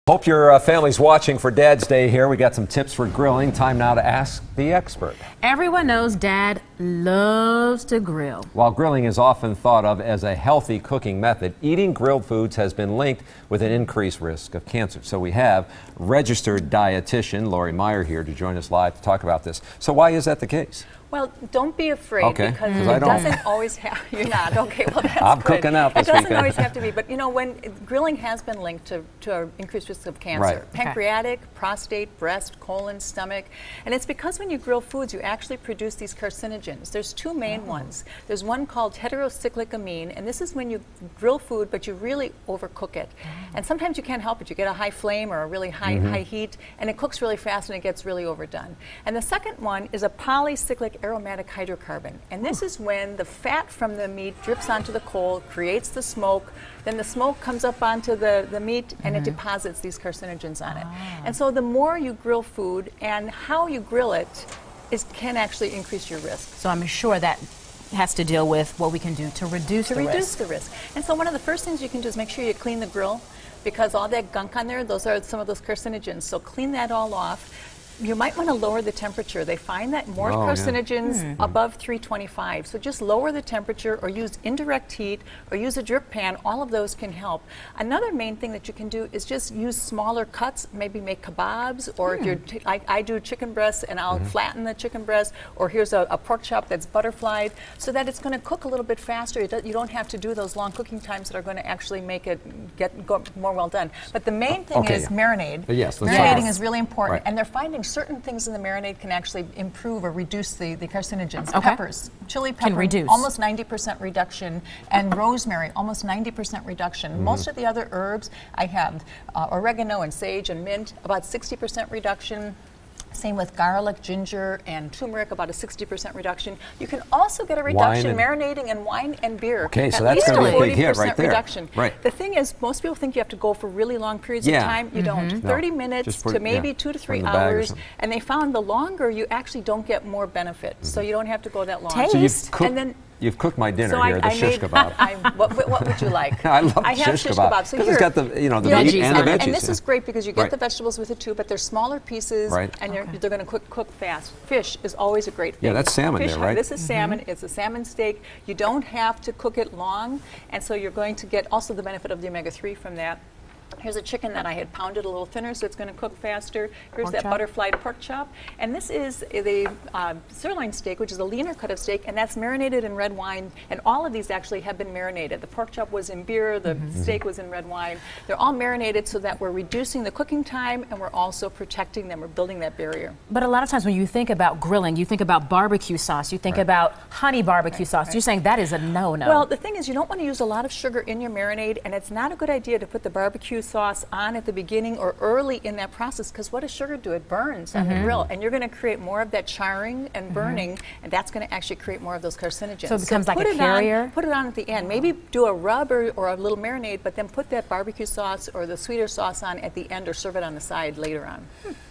Hope your family's watching for Dad's Day here. We got some tips for grilling. Time now to ask the expert. Everyone knows Dad loves to grill. While grilling is often thought of as a healthy cooking method, eating grilled foods has been linked with an increased risk of cancer. So we have registered dietitian Lori Meyer here to join us live to talk about this. So why is that the case? Well, don't be afraid because it doesn't always have. You're not okay. Well, that's I'm good. cooking out this It doesn't weekend. always have to be, but you know, when grilling has been linked to an increased risk of cancer, Right. pancreatic, prostate, breast, colon, stomach, and it's because when you grill foods, you actually produce these carcinogens. There's two main ones. There's one called heterocyclic amine, and this is when you grill food, but you really overcook it, and sometimes you can't help it. You get a high flame or a really high heat, and it cooks really fast and it gets really overdone. And the second one is a polycyclic aromatic hydrocarbon. And this is when the fat from the meat drips onto the coal, creates the smoke, then the smoke comes up onto the meat and it deposits these carcinogens on it. And so the more you grill food and how you grill it can actually increase your risk. So I'm sure that has to deal with what we can do to reduce the risk. And so one of the first things you can do is make sure you clean the grill, because all that gunk on there, those are some of those carcinogens. So clean that all off. You might want to lower the temperature. They find that more carcinogens above 325. So just lower the temperature or use indirect heat or use a drip pan. All of those can help. Another main thing that you can do is just use smaller cuts, maybe make kebabs, or if you're, I do chicken breasts and I'll flatten the chicken breast, or here's a pork chop that's butterflied, so that it's going to cook a little bit faster. You don't have to do those long cooking times that are going to actually make it go more well done. But the main thing is marinade. Yes, marinating is really important, and they're finding certain things in the marinade can actually improve or reduce the carcinogens. Peppers, chili pepper, can reduce. Almost 90% reduction, and rosemary, almost 90% reduction. Most of the other herbs, I have oregano and sage and mint, about 60% reduction. Same with garlic, ginger, and turmeric, about a 60% reduction. You can also get a reduction marinating in wine and beer. Okay, so that's going to be a big hit right there. Reduction. Right. The thing is, most people think you have to go for really long periods of time. You don't. 30 minutes to maybe 2 to 3 hours, and they found the longer you actually don't get more benefit. So you don't have to go that long. Taste. So you've cooked my dinner here, the shish kebab. What would you like? I love shish kebab. So it's got the the meat and the veggies. And this is great because you get the vegetables with it too, but they're smaller pieces, and they're going to cook fast. Fish is always a great thing. Yeah, that's salmon Fish, there, right? This is salmon. It's a salmon steak. You don't have to cook it long, and so you're going to get also the benefit of the omega-3 from that. Here's a chicken that I had pounded a little thinner, so it's going to cook faster. Here's that butterflied pork chop. And this is the sirloin steak, which is a leaner cut of steak, and that's marinated in red wine. And all of these actually have been marinated. The pork chop was in beer, the steak was in red wine. They're all marinated so that we're reducing the cooking time, and we're also protecting them. We're building that barrier. But a lot of times when you think about grilling, you think about barbecue sauce, you think about honey barbecue sauce. You're saying that is a no-no. Well, the thing is, you don't want to use a lot of sugar in your marinade, and it's not a good idea to put the barbecue sauce on at the beginning or early in that process, because what does sugar do? It burns on the grill, and you're going to create more of that charring and burning, and that's going to actually create more of those carcinogens. So it becomes like a carrier? Put it on at the end. Maybe do a rub or a little marinade, but then put that barbecue sauce or the sweeter sauce on at the end, or serve it on the side later on.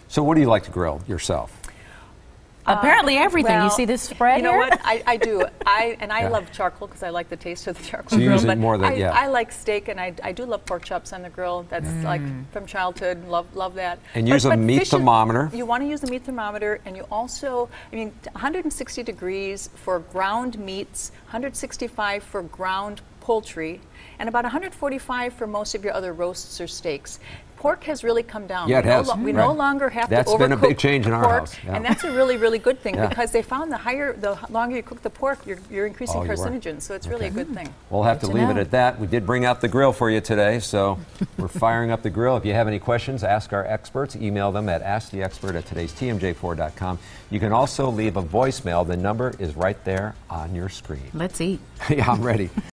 So what do you like to grill yourself? Apparently everything. Well, you see this spread you know here? what? I do. I love charcoal because I like the taste of the charcoal So you grill. use it but more than, I like steak, and I do love pork chops on the grill. That's like from childhood. Love that. And use a meat thermometer. You want to use the meat thermometer, and you also, 160 degrees for ground meats, 165 for ground poultry, and about 145 for most of your other roasts or steaks. Pork has really come down. Yeah, it has. We no longer have to overcook That's been a big change in our house. Yeah. And that's a really, really good thing, because they found the longer you cook the pork, you're increasing carcinogens. So it's really a good thing. We'll have to leave it at that. We did bring out the grill for you today, so we're firing up the grill. If you have any questions, ask our experts. Email them at asktheexpert@today'stmj4.com. You can also leave a voicemail. The number is right there on your screen. Let's eat. Yeah, I'm ready.